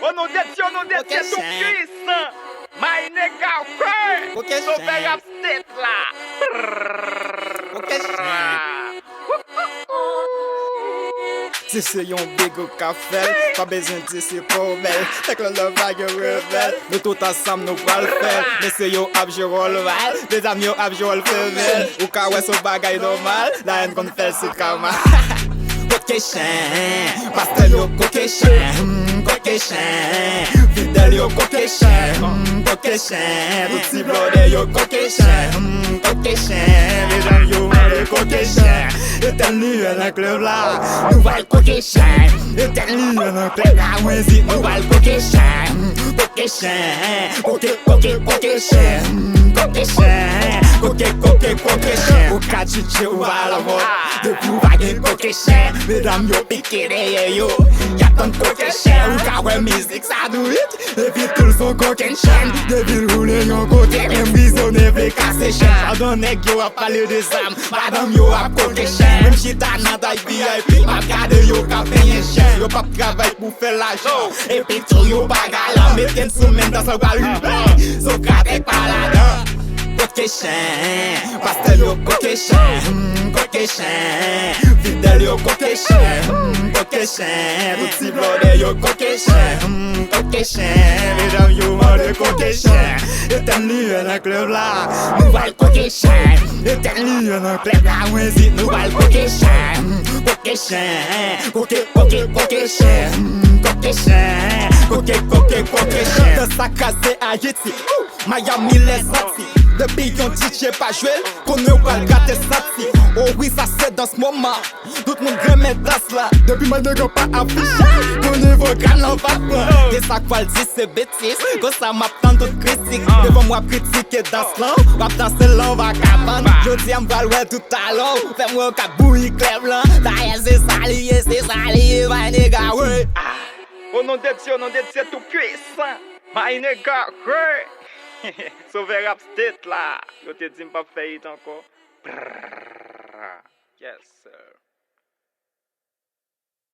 Au nom de Dieu, tout Christ. My nega, Kokechen. so very upset là. Tisse yon big ou café, pas besoin de tisse pour belle. Avec le love vague rebelle, nous tout ensemble nous pral faire. Messieurs yo ap jérol val, les amis yo ap jérol femelle. Ou ka wè son bagay normal, la haine qu'on fait c'est karma. Kokechen, pastel yo kokechen, kokechen. Fidèle yo kokechen, kokechen. Tout si blonde yo kokechen, kokechen. Les gens yo mangé kokechen. Éternel dans le club là, nous va le kokechen. Éternel dans le club là, ouais si nous va le kokechen. Kokechen, kokechen, kokechen. Ou ka chiche ou va la mort, depuis ou va gen kokechen. Mesdames yo piqué derrière yo, y'a tant de kokechen. Ou ka wè Mizik sa do it, et puis tout son kokechen. Depuis roule yon koke, m'visionne vle kase chen. Pardon nèg yo a parlé des âmes, madame yo a kokechen. Même chita nan taille VIP, ma gade yo ka paye chen. Yo pa travail pour faire l'argent, et puis tout yo pa galant. Metten sou men dans sa gal so kate pa la dan. Kokechen, pastel yo kokechen, kokechen. Fidèle yo kokechen, kokechen. Tout si blonde yo kokechen, kokechen. Mesdames yo mangé kokechen. Éternel dans le club là, nous va le kokechen. Éternel dans le club là, ouais si nous va le kokechen. Kokechen, kokechen, kokechen. Dans sa case Haïti, Miami les sorti. Depuis yon DJ pas joué, qu'on ne va le gâter sorti. Oh oui, ça c'est dans ce moment, tout le monde remet place là. Depuis ma nègre pas affiché, qu'on ne va pas l'en faire. Et ça quoi le dit c'est bêtise, quand ça m'attend toute critique. Devant moi critiquer dans ce land, va danser là, va cabane. Je dis à m'val ouais tout à l'heure, fais-moi un cabouille clair blanc. D'ailleurs c'est salié, my nigga, ouais. Au nom de Dieu, tout puissant. My nega, so very upset là. Yo te dis m'pas faire it encore. Yes, sir.